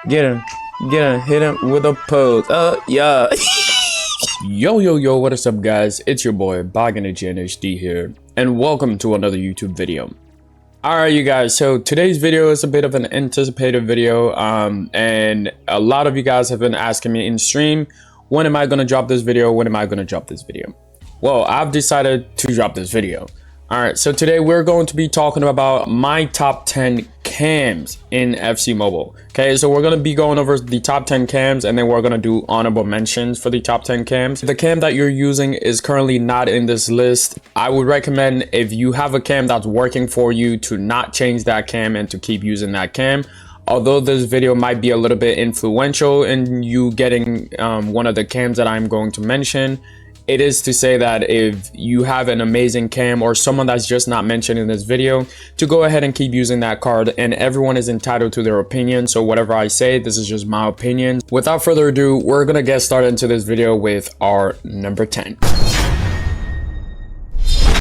Get him. Hit him with a pose. Yeah. Yo, what is up, guys? It's your boy, HD here, and welcome to another YouTube video. Alright, you guys, so today's video is a bit of an anticipated video, and a lot of you guys have been asking me in stream, when am I going to drop this video? Well, I've decided to drop this video. Alright, so today we're going to be talking about my top 10 cams in FC Mobile. Okay, so we're going to be going over the top 10 cams, and then we're going to do honorable mentions for the top 10 cams. The cam that you're using is currently not in this list. I would recommend, if you have a cam that's working for you, to not change that cam and to keep using that cam. Although this video might be a little bit influential in you getting one of the cams that I'm going to mention, it is to say that if you have an amazing cam or someone that's just not mentioned in this video, to go ahead and keep using that card, and everyone is entitled to their opinion. So whatever I say, this is just my opinion. Without further ado, we're gonna get started into this video with our number 10.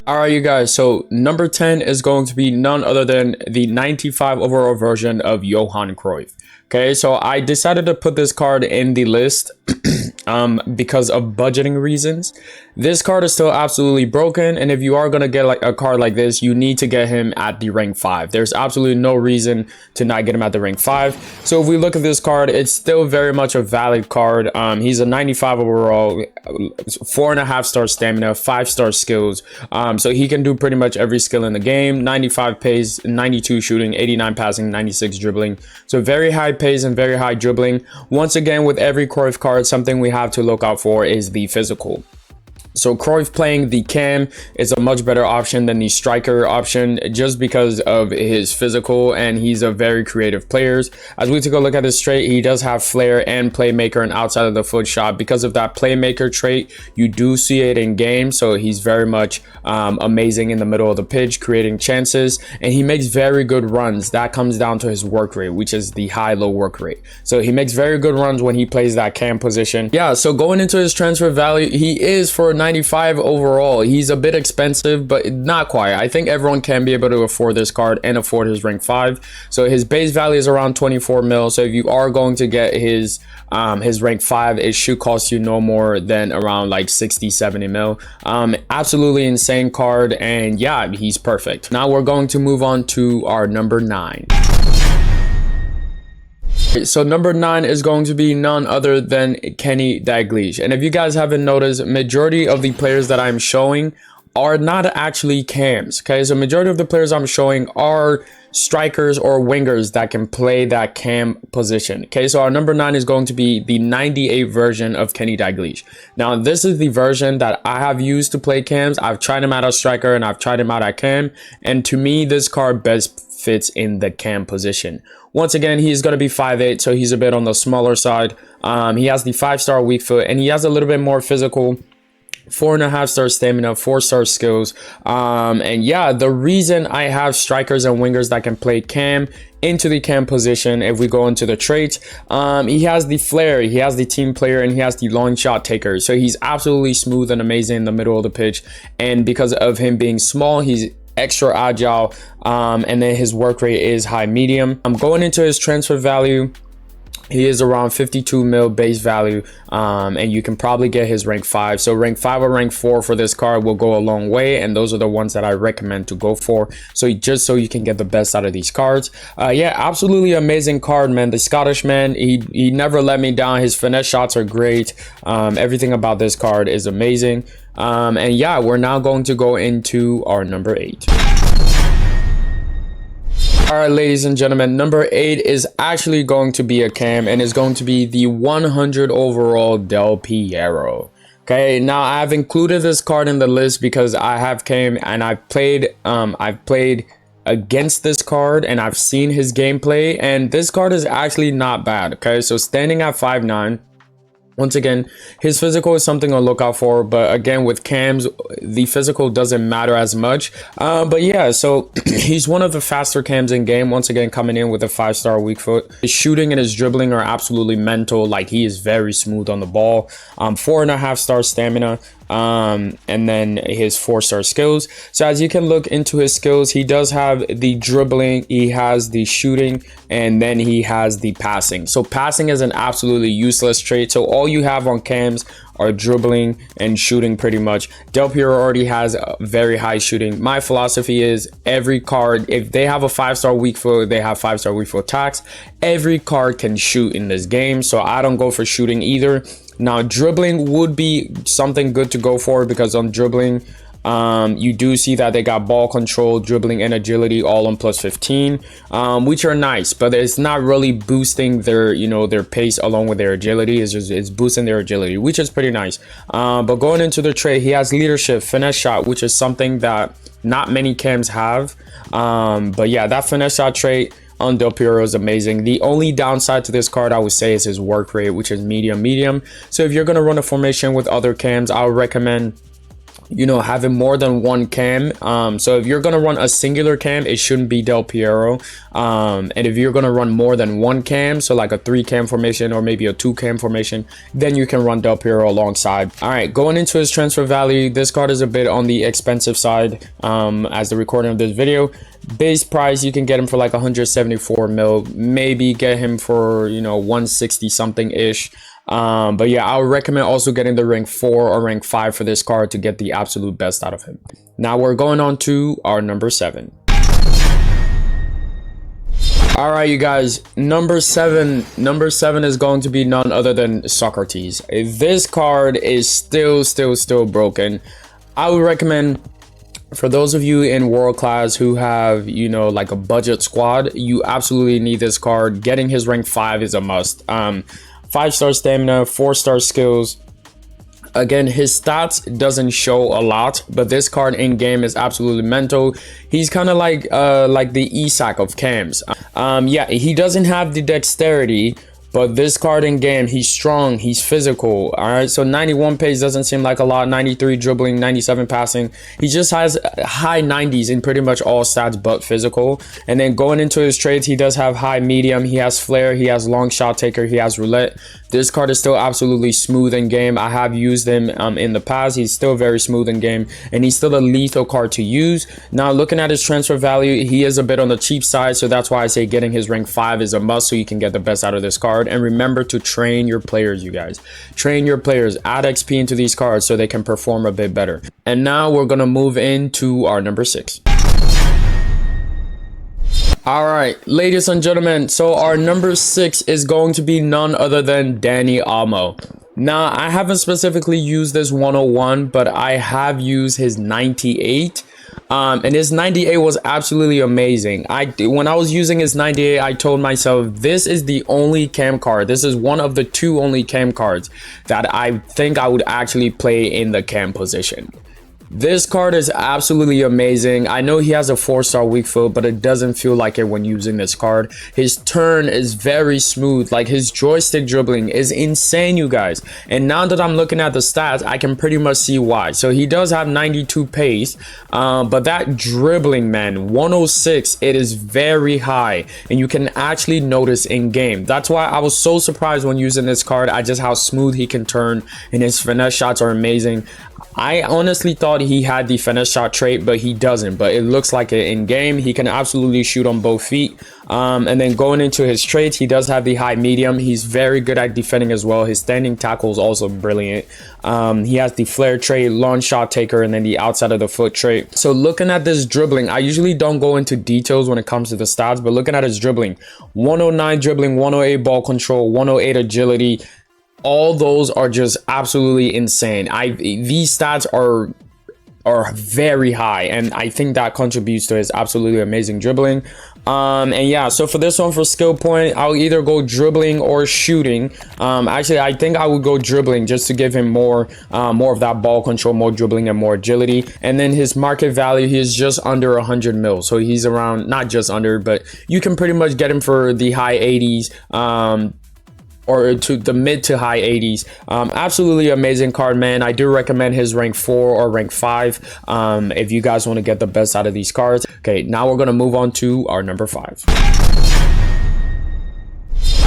Alright, you guys, so number 10 is going to be none other than the 95 overall version of Johan Cruyff. Okay, so I decided to put this card in the list because of budgeting reasons. This card is still absolutely broken, and if you are going to get like a card like this, you need to get him at the rank 5. There's absolutely no reason to not get him at the rank 5. So if we look at this card, it's still very much a valid card. He's a 95 overall, 4.5 star stamina, 5-star skills. So he can do pretty much every skill in the game. 95 pace, 92 shooting, 89 passing, 96 dribbling. So very high pace and very high dribbling. Once again, with every Cruyff card, something we have to look out for is the physical. So Cruyff playing the cam is a much better option than the striker option, just because of his physical, and he's a very creative player. As we take a look at his trait, he does have flair and playmaker and outside of the foot shot. Because of that playmaker trait, you do see it in game, so he's very much amazing in the middle of the pitch, creating chances, and he makes very good runs. That comes down to his work rate, which is the high-low work rate. So he makes very good runs when he plays that cam position. Yeah, so going into his transfer value, he is for 95 overall. He's a bit expensive, but not quite. I think everyone can be able to afford this card and afford his rank 5. So his base value is around 24 mil. So if you are going to get his rank 5, it should cost you no more than around like 60-70 mil. Absolutely insane card, and yeah, he's perfect. Now we're going to move on to our number 9. So number 9 is going to be none other than Dalglish. And if you guys haven't noticed, majority of the players that I'm showing are not actually cams. Okay, so majority of the players I'm showing are strikers or wingers that can play that cam position. Okay, so our number 9 is going to be the 98 version of Dalglish. Now this is the version that I have used to play cams. I've tried him out as striker and I've tried him out at cam, and to me this card best fits in the cam position. Once again, he's going to be 5'8", so he's a bit on the smaller side. He has the 5-star weak foot, and he has a little bit more physical, 4.5 star stamina, 4-star skills. And yeah, the reason I have strikers and wingers that can play cam into the cam position, if we go into the traits, he has the flair, he has the team player, and he has the long shot taker. So he's absolutely smooth and amazing in the middle of the pitch, and because of him being small, he's extra agile, and then his work rate is high medium. I'm going into his transfer value. He is around 52 mil base value, and you can probably get his rank 5. So rank 5 or rank 4 for this card will go a long way, and those are the ones that I recommend to go for, so just so you can get the best out of these cards. Yeah, absolutely amazing card, man. The Scottish man, he never let me down. His finesse shots are great. Everything about this card is amazing. And yeah, we're now going to go into our number 8. All right, ladies and gentlemen, number 8 is actually going to be a cam, and is going to be the 100 overall Del Piero. Okay, now I've included this card in the list because I have cam and I've played against this card, and I've seen his gameplay, and this card is actually not bad. Okay, so standing at 5'9", once again, his physical is something to look out for, but again, with cams, the physical doesn't matter as much. But yeah, so he's one of the faster cams in game, once again coming in with a 5-star weak foot. His shooting and his dribbling are absolutely mental. Like, he is very smooth on the ball. 4.5 star stamina, and then his 4-star skills. So as you can look into his skills, he does have the dribbling, he has the shooting, and then he has the passing. So passing is an absolutely useless trait. So all you have on cams are dribbling and shooting pretty much. Del Piero already has a very high shooting. My philosophy is every card, if they have a 5-star weak foot, they have 5-star weak foot attacks. Every card can shoot in this game, so I don't go for shooting either. Now dribbling would be something good to go for, because on dribbling you do see that they got ball control, dribbling, and agility all on plus 15, which are nice, but it's not really boosting their, you know, their pace along with their agility. It's boosting their agility, which is pretty nice. But going into the trait, he has leadership, finesse shot, which is something that not many cams have. But yeah, that finesse shot trait on Del Piero is amazing. The only downside to this card, I would say, is his work rate, which is medium. So if you're going to run a formation with other cams, I would recommend, you know, having more than one cam. So if you're gonna run a singular cam, it shouldn't be Del Piero. And if you're gonna run more than one cam, so like a 3-cam formation or maybe a 2-cam formation, then you can run Del Piero alongside. All right, going into his transfer value, this card is a bit on the expensive side as the recording of this video. Base price, you can get him for like 174 mil, maybe get him for, you know, 160 something ish. But yeah, I would recommend also getting the rank 4 or rank 5 for this card to get the absolute best out of him. Now we're going on to our number 7. All right, you guys, number seven is going to be none other than Socrates. This card is still broken. I would recommend, for those of you in world class who have, you know, like a budget squad, you absolutely need this card. Getting his rank 5 is a must. 5-star stamina, 4-star skills. Again, his stats doesn't show a lot, but this card in game is absolutely mental. He's kind of like the Isak of cams. Yeah, he doesn't have the dexterity, but this card in game, he's strong, he's physical. All right, so 91 pace doesn't seem like a lot, 93 dribbling, 97 passing. He just has high 90s in pretty much all stats but physical. And then going into his trades, he does have high medium, he has flare, he has long shot taker, he has roulette. This card is still absolutely smooth in game. I have used him in the past. He's still very smooth in game, and he's still a lethal card to use. Now, looking at his transfer value, he is a bit on the cheap side, so that's why I say getting his rank 5 is a must, so you can get the best out of this card. And remember to train your players, you guys. Train your players. Add XP into these cards so they can perform a bit better. And now we're going to move into our number 6. All right, ladies and gentlemen, so our number 6 is going to be none other than Dani Olmo. Now, I haven't specifically used this 101, but I have used his 98. And his 98 was absolutely amazing. When I was using his 98, I told myself, this is the only cam card. This is one of the 2 only cam cards that I think I would actually play in the cam position. This card is absolutely amazing. I know he has a 4-star weak foot, but it doesn't feel like it when using this card. His turn is very smooth. Like, his joystick dribbling is insane, you guys. And now that I'm looking at the stats, I can pretty much see why. So he does have 92 pace, but that dribbling, man, 106, it is very high, and you can actually notice in game. That's why I was so surprised when using this card. Just how smooth he can turn, and his finesse shots are amazing. I honestly thought he had the finesse shot trait, but he doesn't. But it looks like it in game. He can absolutely shoot on both feet. And then going into his traits, he does have the high medium. He's very good at defending as well. His standing tackle is also brilliant. He has the flare trait, long shot taker, and then the outside of the foot trait. So looking at this dribbling, I usually don't go into details when it comes to the stats, but looking at his dribbling, 109 dribbling, 108 ball control, 108 agility. All those are just absolutely insane. These stats are very high, and I think that contributes to his absolutely amazing dribbling. And yeah, so for this one, for skill point, I'll either go dribbling or shooting. Actually, I think I would go dribbling just to give him more of that ball control, more dribbling, and more agility. And then his market value, he is just under 100 mil, so he's around, not just under, but you can pretty much get him for the high 80s. Or to the mid to high 80s. Absolutely amazing card, man. I do recommend his rank 4 or rank 5 if you guys want to get the best out of these cards. Okay, now we're going to move on to our number 5.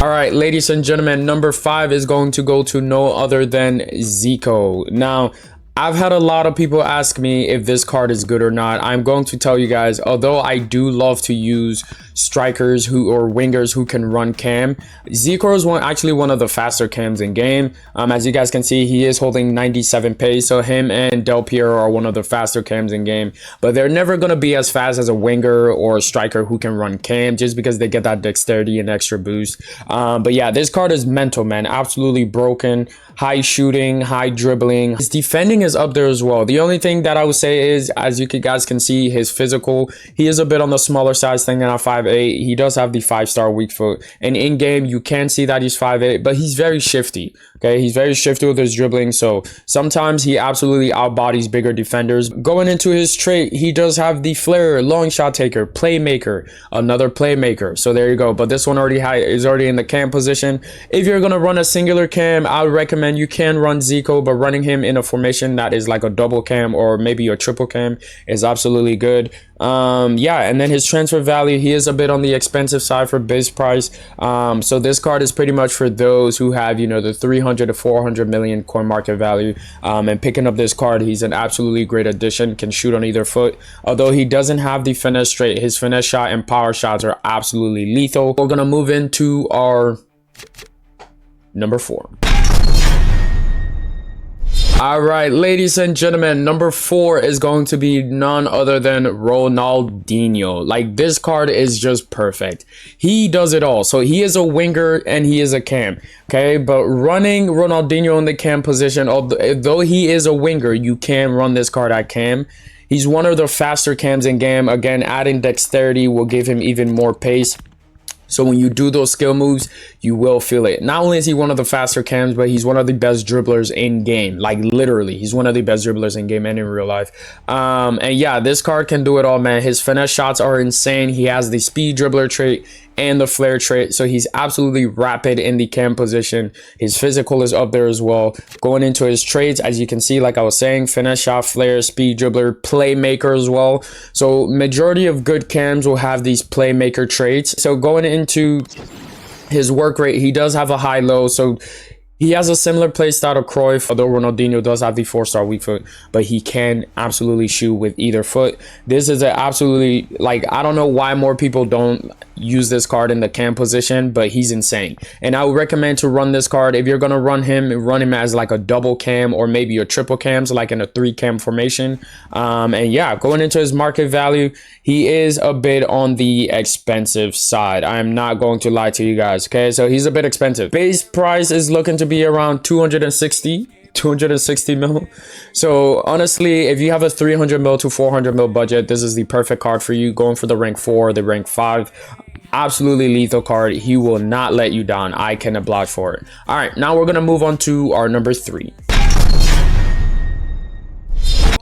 All right, ladies and gentlemen, number 5 is going to go to no other than Zico. Now, I've had a lot of people ask me if this card is good or not. I'm going to tell you guys, although I do love to use strikers or wingers who can run cam, Zico is actually one of the faster cams in game. As you guys can see, he is holding 97 pace, so him and Piero are one of the faster cams in game, but they're never going to be as fast as a winger or a striker who can run cam, just because they get that dexterity and extra boost. But yeah, this card is mental, man. Absolutely broken. High shooting, high dribbling. His defending is up there as well. The only thing that I would say is, as you guys can see, his physical, he is a bit on the smaller size thing, and at 5'8". He does have the 5-star weak foot, and in game you can see that he's 5'8", but he's very shifty. Okay, he's very shifty with his dribbling, so sometimes he absolutely outbodies bigger defenders. Going into his trait, he does have the flair, long shot taker, playmaker, another playmaker. So there you go. But this one is already in the cam position. If you're gonna run a singular cam, I would recommend you can run Zico, but running him in a formation that is like a double cam or maybe a triple cam is absolutely good. Yeah, and then his transfer value, he is a bit on the expensive side for base price. So this card is pretty much for those who have, you know, the 300 to 400 million coin market value. And picking up this card, he's an absolutely great addition, can shoot on either foot. Although he doesn't have the finesse trait, his finesse shot and power shots are absolutely lethal. We're gonna move into our number 4. All right, ladies and gentlemen, number 4 is going to be none other than Ronaldinho. Like, this card is just perfect. He does it all. So he is a winger and he is a cam. Okay, but running Ronaldinho in the cam position, although he is a winger, you can run this card at cam. He's one of the faster cams in game. Again, adding dexterity will give him even more pace. So when you do those skill moves, you will feel it. Not only is he one of the faster cams, but he's one of the best dribblers in game. Like, literally, he's one of the best dribblers in game and in real life. And yeah, this card can do it all, man. His finesse shots are insane. He has the speed dribbler trait and the flair trait, so he's absolutely rapid in the cam position. His physical is up there as well. Going into his traits, as you can see, like I was saying, finesse shot, flair, speed dribbler, playmaker as well. So majority of good cams will have these playmaker traits. So going into his work rate, he does have a high low, so he has a similar play style to Cruyff, although Ronaldinho does have the 4-star weak foot, but he can absolutely shoot with either foot. This is a absolutely, like, I don't know why more people don't use this card in the cam position, but he's insane. And I would recommend to run this card. If you're going to run him as like a double cam or maybe a triple cam, so like in a 3-cam formation. And yeah, going into his market value, he is a bit on the expensive side. I am not going to lie to you guys. Okay, so he's a bit expensive. Base price is looking to be around 260 mil. So honestly, if you have a 300 mil to 400 mil budget, this is the perfect card for you. Going for the rank 4, the rank 5, absolutely lethal card. He will not let you down. I can oblige for it. All right, now we're gonna move on to our number 3.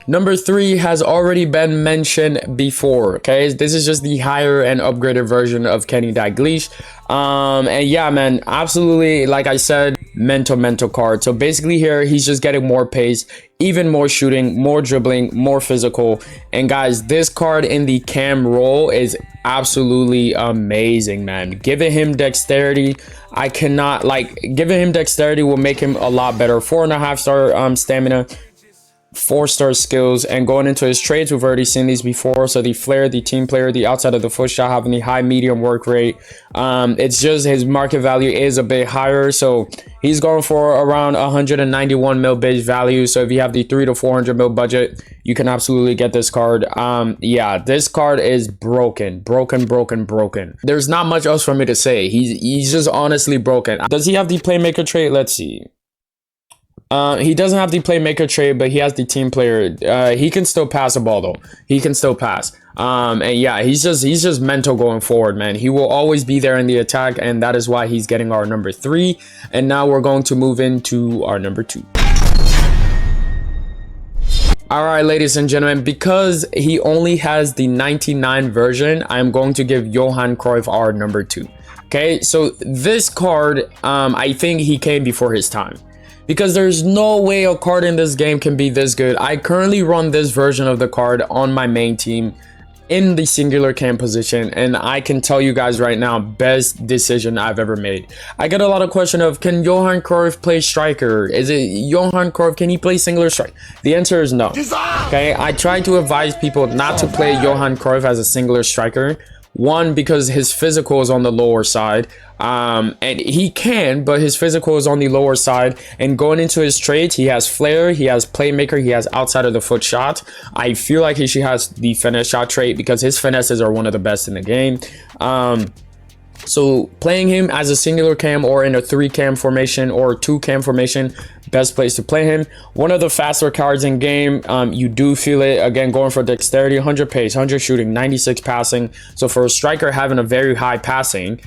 Number 3 has already been mentioned before. Okay, this is just the higher and upgraded version of Kenny Dalglish. And yeah, man, absolutely, like I said, mental card. So basically here, he's just getting more pace, even more shooting, more dribbling, more physical. And guys, this card in the cam role is absolutely amazing, man. Giving him dexterity, I cannot, like, giving him dexterity will make him a lot better. 4.5-star stamina, 4-star skills, and going into his trades, we've already seen these before. So the flair, the team player, the outside of the foot shot, having the high medium work rate. It's just his market value is a bit higher, so he's going for around 191 mil base value. So if you have the 300 to 400 mil budget, you can absolutely get this card. Yeah, this card is broken. There's not much else for me to say. He's just honestly broken. Does he have the playmaker trait? Let's see. He doesn't have the playmaker trait, but he has the team player. He can still pass a ball though. He can still pass. And yeah, he's just mental going forward, man. He will always be there in the attack, and that is why he's getting our number 3. And now we're going to move into our number 2. All right, ladies and gentlemen, because he only has the 99 version, I'm going to give Johan Cruyff our number 2. Okay, so this card, I think he came before his time, because there's no way a card in this game can be this good. I currently run this version of the card on my main team in the singular cam position, and I can tell you guys right now, best decision I've ever made. I get a lot of question of, can Johan Cruyff play striker? Is it Johan Cruyff, can he play singular strike? The answer is no. Okay, I try to advise people not to play Johan Cruyff as a singular striker. One, because his physical is on the lower side, and he can, but his physical is on the lower side. And going into his traits, he has flair, he has playmaker, he has outside of the foot shot. I feel like he should have the finesse shot trait because his finesses are one of the best in the game. So playing him as a singular cam or in a 3-cam formation or 2-cam formation, best place to play him. One of the faster cards in game. You do feel it, again, going for dexterity, 100 pace, 100 shooting, 96 passing. So for a striker having a very high passing,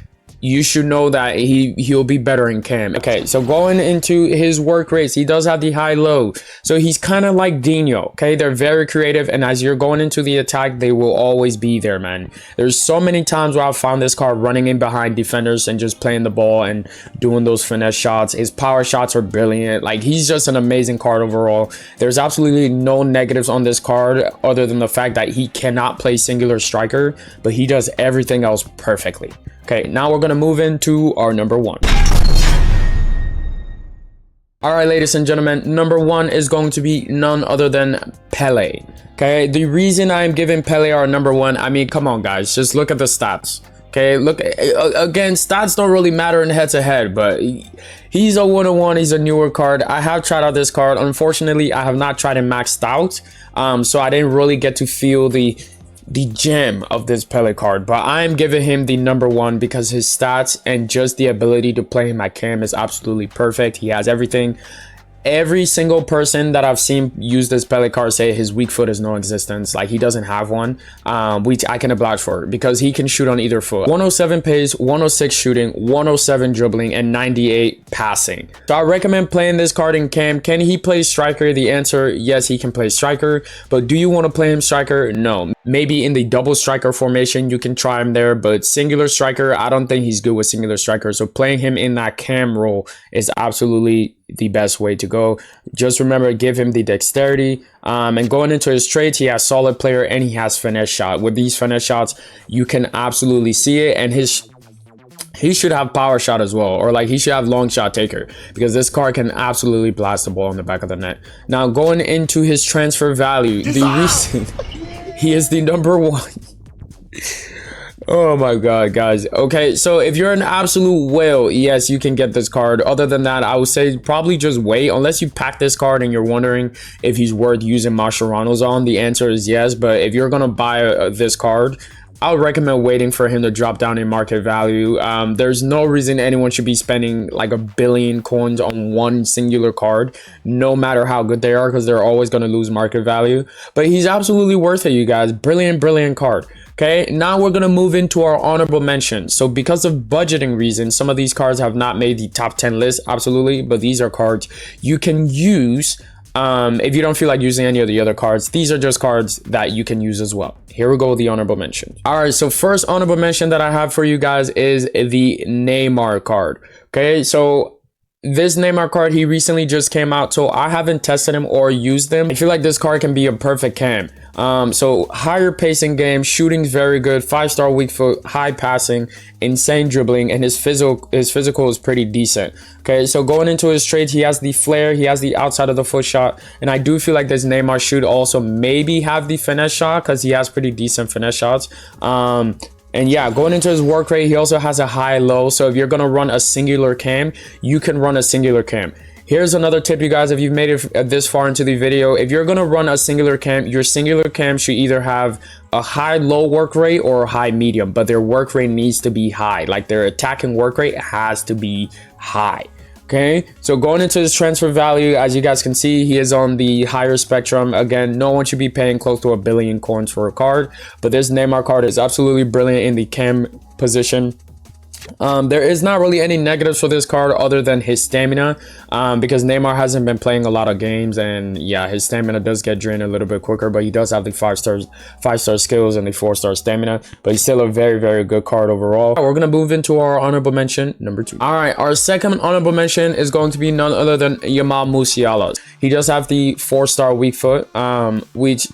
you should know that he'll be better in cam. Okay, so going into his work rates, he does have the high-low. So he's kind of like Dino, okay? They're very creative, and as you're going into the attack, they will always be there, man. There's so many times where I've found this card running in behind defenders and just playing the ball and doing those finesse shots. His power shots are brilliant. Like, he's just an amazing card overall. There's absolutely no negatives on this card other than the fact that he cannot play singular striker, but he does everything else perfectly. Okay, now we're going to move into our number 1. All right, ladies and gentlemen, number 1 is going to be none other than Pelé. Okay, the reason I'm giving Pelé our number 1, I mean, come on, guys, just look at the stats. Okay, look, again, stats don't really matter in head-to-head, but he's a 101, he's a newer card. I have tried out this card. Unfortunately, I have not tried him maxed out, so I didn't really get to feel the gem of this Pelé card, but I'm giving him the number 1 because his stats and just the ability to play him at cam is absolutely perfect. He has everything. Every single person that I've seen use this Pelé card say his weak foot is non-existence. Like, he doesn't have one, which I can oblige for because he can shoot on either foot. 107 pace, 106 shooting, 107 dribbling, and 98 passing. So I recommend playing this card in cam. Can he play striker? The answer, yes, he can play striker. But do you want to play him striker? No. Maybe in the double striker formation, you can try him there. But singular striker, I don't think he's good with singular striker. So playing him in that cam role is absolutely the best way to go. Just remember, give him the dexterity, and going into his traits, he has solid player and he has finesse shot. With these finesse shots, you can absolutely see it, and he should have power shot as well, or like he should have long shot taker, because this card can absolutely blast the ball in the back of the net. Now going into his transfer value, the reason he is the number 1. Oh my god, guys. Okay, so if you're an absolute whale, yes, you can get this card. Other than that, I would say probably just wait, unless you pack this card and you're wondering if he's worth using Mascherano's on. The answer is yes, but if you're gonna buy this card, I would recommend waiting for him to drop down in market value. There's no reason anyone should be spending like 1 billion coins on one singular card, no matter how good they are, because they're always going to lose market value. But he's absolutely worth it, you guys. Brilliant, brilliant card. Okay, now we're going to move into our honorable mentions. So because of budgeting reasons, some of these cards have not made the top 10 list, absolutely, but these are cards you can use. If you don't feel like using any of the other cards, these are just cards that you can use as well. Here we go with the honorable mention. All right, so first honorable mention that I have for you guys is the Neymar card. Okay, so this Neymar card, he recently just came out, so I haven't tested him or used him. I feel like this card can be a perfect cam. So higher pacing game, shooting's very good, 5-star weak foot, high passing, insane dribbling, and his physical is pretty decent. Okay, so going into his traits, he has the flair, he has the outside of the foot shot, and I do feel like this Neymar should also maybe have the finesse shot because he has pretty decent finesse shots. And yeah, going into his work rate, he also has a high-low. So if you're gonna run a singular cam, you can run a singular cam. Here's another tip, you guys, if you've made it this far into the video. If you're going to run a singular cam, your singular cam should either have a high-low work rate or a high-medium, but their work rate needs to be high. Like, their attacking work rate has to be high. Okay, so going into his transfer value, as you guys can see, he is on the higher spectrum. Again, no one should be paying close to 1 billion coins for a card, but this Neymar card is absolutely brilliant in the cam position. There is not really any negatives for this card other than his stamina, because Neymar hasn't been playing a lot of games, and yeah, his stamina does get drained a little bit quicker, but he does have the 5-star skills and the 4-star stamina, but he's still a very, very good card overall. We're gonna move into our honorable mention number 2. All right, our second honorable mention is going to be none other than Jamal Musiala. He does have the 4-star weak foot, which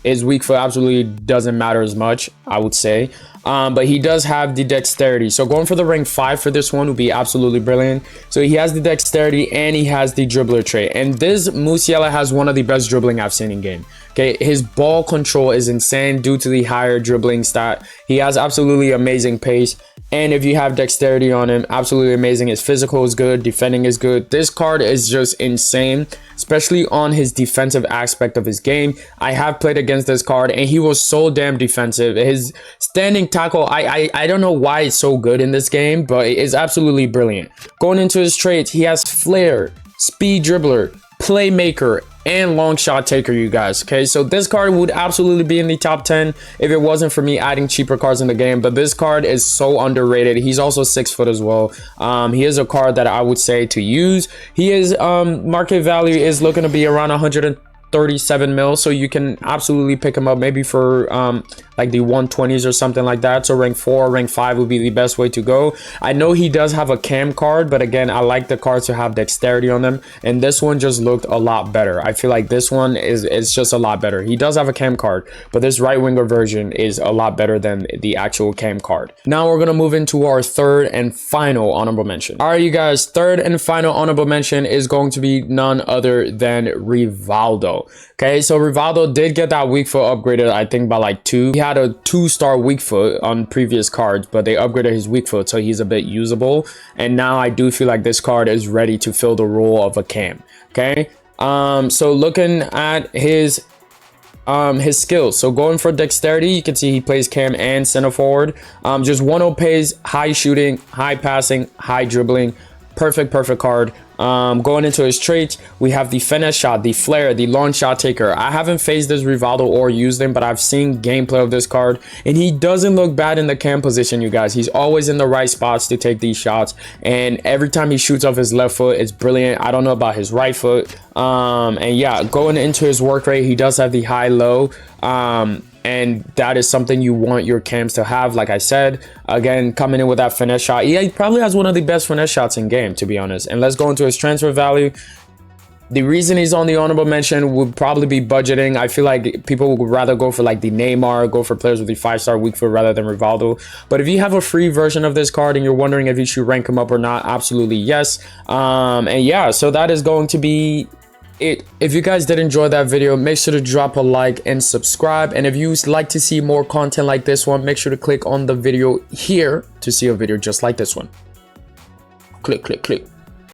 his weak foot absolutely doesn't matter as much, I would say. But he does have the dexterity. So going for the rank 5 for this one would be absolutely brilliant. So he has the dexterity and he has the dribbler trait. And this Musiala has one of the best dribbling I've seen in game. Okay, his ball control is insane due to the higher dribbling stat. He has absolutely amazing pace. And if you have dexterity on him, absolutely amazing. His physical is good, defending is good. This card is just insane, especially on his defensive aspect of his game. I have played against this card and he was so damn defensive. His standing tackle, I don't know why it's so good in this game, but it is absolutely brilliant. Going into his traits, he has flair, speed dribbler, playmaker, and long shot taker, you guys. Okay, so this card would absolutely be in the top 10 if it wasn't for me adding cheaper cards in the game, but this card is so underrated. He's also 6 foot as well. He is a card that I would say to use. He is market value is looking to be around 137 mil, so you can absolutely pick him up maybe for like the 120s or something like that. So rank 4, rank 5 would be the best way to go. I know he does have a cam card, but again, I like the cards to have dexterity on them, and this one just looked a lot better. I feel like this one is just a lot better. He does have a cam card, but this right winger version is a lot better than the actual cam card. Now we're gonna move into our third and final honorable mention. All right, you guys, third and final honorable mention is going to be none other than Rivaldo. Okay, so Rivaldo did get that weak foot upgraded, I think by like 2. He had a 2-star weak foot on previous cards, but they upgraded his weak foot, so he's a bit usable. And now I do feel like this card is ready to fill the role of a cam. Okay, so looking at his skills, so going for dexterity, you can see he plays cam and center forward. Just 1-0 pace, high shooting, high passing, high dribbling. Perfect card. Going into his traits, we have the finesse shot, the flair, the long shot taker. I haven't faced this Rivaldo or used him, but I've seen gameplay of this card, and he doesn't look bad in the cam position, you guys. He's always in the right spots to take these shots, and every time he shoots off his left foot, it's brilliant. I don't know about his right foot. And yeah, going into his work rate, he does have the high-low. And that is something you want your cams to have. Like I said, again, coming in with that finesse shot, he probably has one of the best finesse shots in game, to be honest. And let's go into his transfer value. The reason he's on the honorable mention would probably be budgeting. I feel like people would rather go for like the Neymar, go for players with the 5-star weak foot rather than Rivaldo. But if you have a free version of this card and you're wondering if you should rank him up or not, absolutely yes. And yeah, so that is going to be it. If you guys did enjoy that video, make sure to drop a like and subscribe. And if you like to see more content like this one, make sure to click on the video here to see a video just like this one. Click.